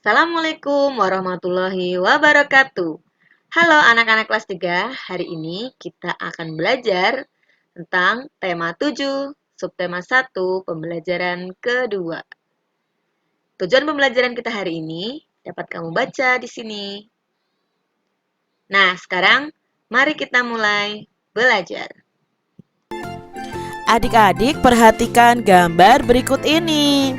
Assalamualaikum warahmatullahi wabarakatuh. Halo anak-anak kelas 3, hari ini kita akan belajar tentang tema 7, subtema 1, pembelajaran kedua. Tujuan pembelajaran kita hari ini dapat kamu baca di sini. Nah, sekarang mari kita mulai belajar. Adik-adik perhatikan gambar berikut ini.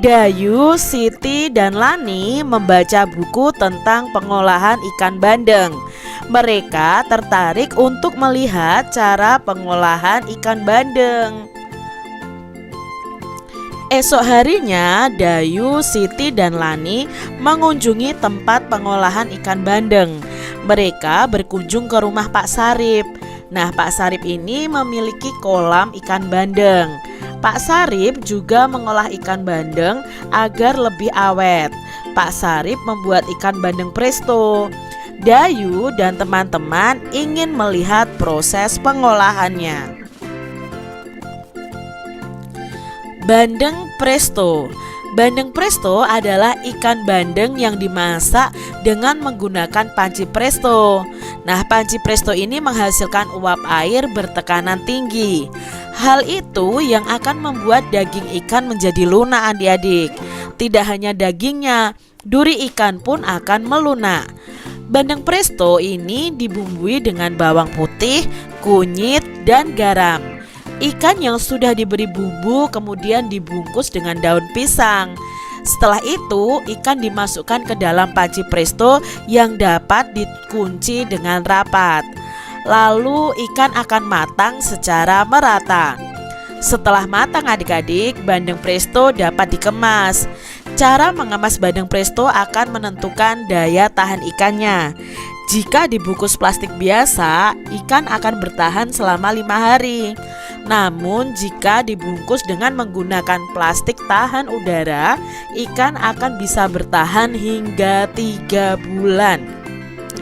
Dayu, Siti, dan Lani membaca buku tentang pengolahan ikan bandeng. Mereka tertarik untuk melihat cara pengolahan ikan bandeng. Esok harinya, Dayu, Siti, dan Lani mengunjungi tempat pengolahan ikan bandeng. Mereka berkunjung ke rumah Pak Sarip. Nah, Pak Sarip ini memiliki kolam ikan bandeng. Pak Sarip juga mengolah ikan bandeng agar lebih awet. Pak Sarip membuat ikan bandeng presto. Dayu dan teman-teman ingin melihat proses pengolahannya. Bandeng presto. Bandeng presto adalah ikan bandeng yang dimasak dengan menggunakan panci presto. Nah, panci presto ini menghasilkan uap air bertekanan tinggi. Hal itu yang akan membuat daging ikan menjadi lunak, adik-adik. Tidak hanya dagingnya, duri ikan pun akan melunak. Bandeng presto ini dibumbui dengan bawang putih, kunyit, dan garam. Ikan yang sudah diberi bumbu kemudian dibungkus dengan daun pisang. Setelah itu, ikan dimasukkan ke dalam panci presto yang dapat dikunci dengan rapat. Lalu ikan akan matang secara merata. Setelah matang adik-adik, bandeng presto dapat dikemas. Cara mengemas bandeng presto akan menentukan daya tahan ikannya. Jika dibungkus plastik biasa, ikan akan bertahan selama 5 hari. Namun jika dibungkus dengan menggunakan plastik tahan udara, ikan akan bisa bertahan hingga 3 bulan.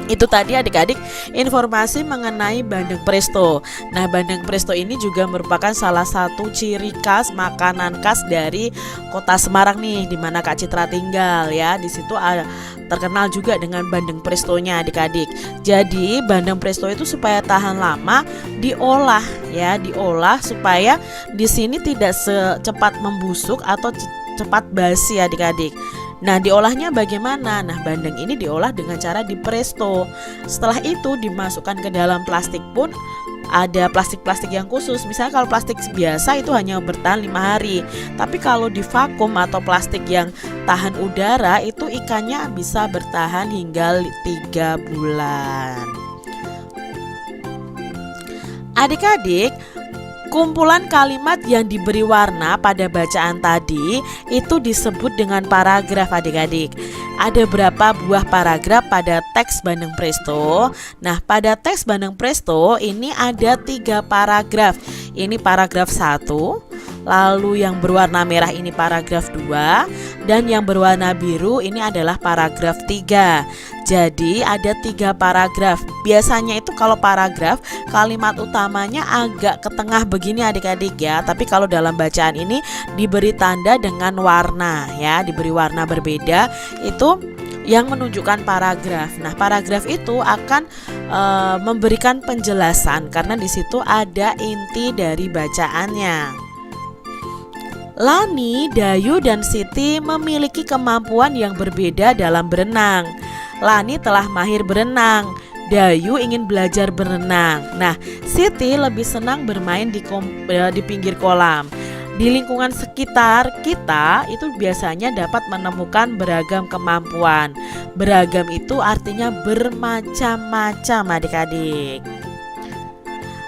Itu tadi adik-adik informasi mengenai bandeng presto. Nah, bandeng presto ini juga merupakan salah satu ciri khas makanan khas dari kota Semarang nih, di mana Kak Citra tinggal ya. Di situ terkenal juga dengan bandeng prestonya adik-adik. Jadi bandeng presto itu supaya tahan lama diolah ya, diolah supaya di sini tidak secepat membusuk atau cepat basi adik-adik. Nah, diolahnya bagaimana? Nah, bandeng ini diolah dengan cara dipresto. Setelah itu dimasukkan ke dalam plastik pun ada plastik-plastik yang khusus. Misalnya kalau plastik biasa itu hanya bertahan 5 hari. Tapi kalau di vakum atau plastik yang tahan udara itu ikannya bisa bertahan hingga 3 bulan. Adik-adik, kumpulan kalimat yang diberi warna pada bacaan tadi itu disebut dengan paragraf adik-adik. Ada berapa buah paragraf pada teks bandeng presto? Nah, pada teks bandeng presto ini ada 3 paragraf. Ini paragraf 1, lalu yang berwarna merah ini paragraf 2, dan yang berwarna biru ini adalah paragraf 3. Jadi ada 3 paragraf. Biasanya itu kalau paragraf kalimat utamanya agak ke tengah begini adik-adik ya. Tapi kalau dalam bacaan ini diberi tanda dengan warna ya, diberi warna berbeda, itu yang menunjukkan paragraf. Nah, paragraf itu akan memberikan penjelasan karena di situ ada inti dari bacaannya. Lani, Dayu, dan Siti memiliki kemampuan yang berbeda dalam berenang. Lani telah mahir berenang, Dayu ingin belajar berenang. Nah, Siti lebih senang bermain di pinggir kolam. Di lingkungan sekitar kita itu biasanya dapat menemukan beragam kemampuan. Beragam itu artinya bermacam-macam adik-adik.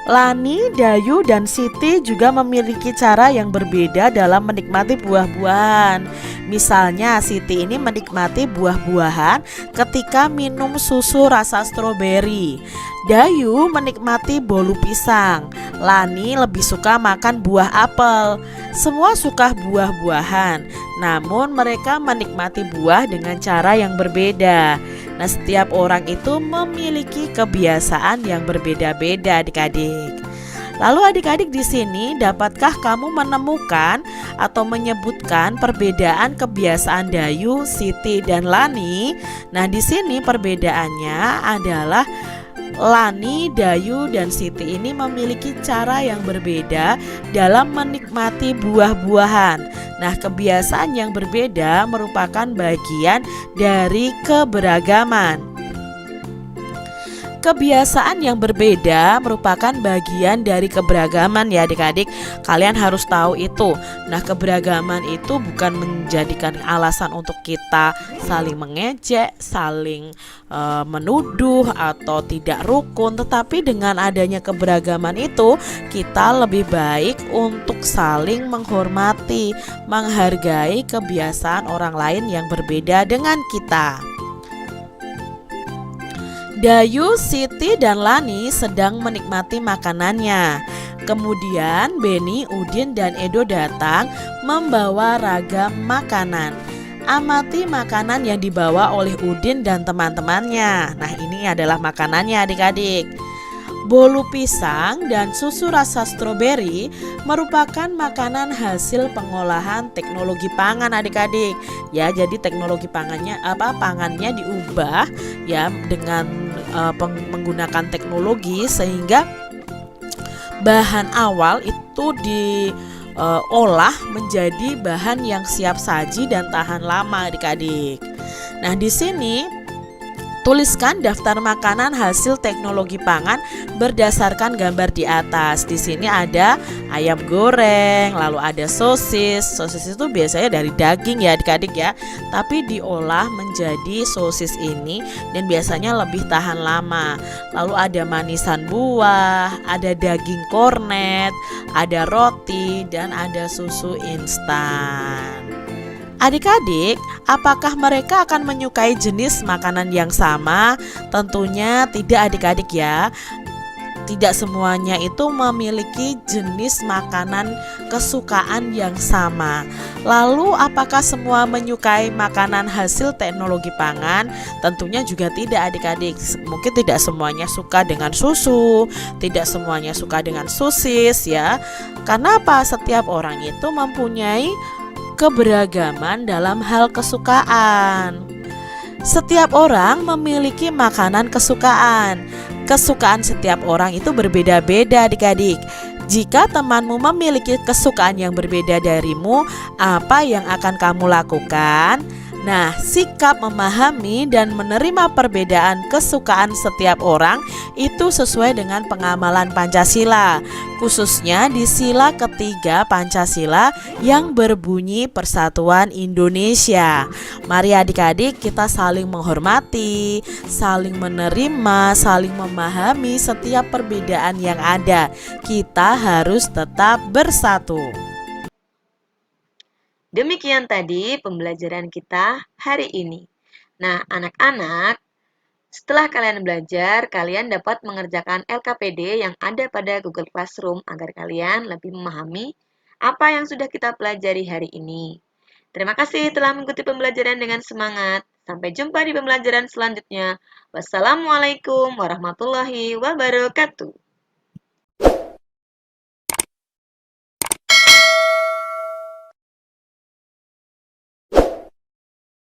Lani, Dayu, dan Siti juga memiliki cara yang berbeda dalam menikmati buah-buahan. Misalnya Siti ini menikmati buah-buahan ketika minum susu rasa stroberi. Dayu menikmati bolu pisang. Lani lebih suka makan buah apel. Semua suka buah-buahan, namun mereka menikmati buah dengan cara yang berbeda. Nah, setiap orang itu memiliki kebiasaan yang berbeda-beda adik-adik. Lalu adik-adik di sini dapatkah kamu menemukan atau menyebutkan perbedaan kebiasaan Dayu, Siti, dan Lani? Nah, di sini perbedaannya adalah Lani, Dayu, dan Siti ini memiliki cara yang berbeda dalam menikmati buah-buahan. Nah, kebiasaan yang berbeda merupakan bagian dari keberagaman. Kebiasaan yang berbeda merupakan bagian dari keberagaman ya adik-adik. Kalian harus tahu itu. Nah, keberagaman itu bukan menjadikan alasan untuk kita saling mengejek, saling menuduh atau tidak rukun. Tetapi dengan adanya keberagaman itu, kita lebih baik untuk saling menghormati, menghargai kebiasaan orang lain yang berbeda dengan kita. Dayu, Siti, dan Lani sedang menikmati makanannya. Kemudian Beni, Udin, dan Edo datang membawa ragam makanan. Amati makanan yang dibawa oleh Udin dan teman-temannya. Nah, ini adalah makanannya adik-adik. Bolu pisang dan susu rasa stroberi merupakan makanan hasil pengolahan teknologi pangan adik-adik. Ya, jadi teknologi pangannya diubah ya dengan menggunakan teknologi sehingga bahan awal itu diolah menjadi bahan yang siap saji dan tahan lama adik-adik. Nah, di sini tuliskan daftar makanan hasil teknologi pangan berdasarkan gambar di atas. Di sini ada ayam goreng, lalu ada sosis. Sosis itu biasanya dari daging ya adik-adik ya, tapi diolah menjadi sosis ini dan biasanya lebih tahan lama. Lalu ada manisan buah, ada daging kornet, ada roti, dan ada susu instan. Adik-adik, apakah mereka akan menyukai jenis makanan yang sama? Tentunya tidak adik-adik ya. Tidak semuanya itu memiliki jenis makanan kesukaan yang sama. Lalu apakah semua menyukai makanan hasil teknologi pangan? Tentunya juga tidak adik-adik. Mungkin tidak semuanya suka dengan susu, tidak semuanya suka dengan sosis ya. Karena apa? Setiap orang itu mempunyai keberagaman dalam hal kesukaan. Setiap orang memiliki makanan kesukaan. Kesukaan setiap orang itu berbeda-beda adik-adik. Jika temanmu memiliki kesukaan yang berbeda darimu, apa yang akan kamu lakukan? Nah, sikap memahami dan menerima perbedaan kesukaan setiap orang itu sesuai dengan pengamalan Pancasila, khususnya di sila ketiga Pancasila yang berbunyi Persatuan Indonesia. Mari adik-adik kita saling menghormati, saling menerima, saling memahami setiap perbedaan yang ada. Kita harus tetap bersatu. Demikian tadi pembelajaran kita hari ini. Nah, anak-anak, setelah kalian belajar, kalian dapat mengerjakan LKPD yang ada pada Google Classroom agar kalian lebih memahami apa yang sudah kita pelajari hari ini. Terima kasih telah mengikuti pembelajaran dengan semangat. Sampai jumpa di pembelajaran selanjutnya. Wassalamualaikum warahmatullahi wabarakatuh.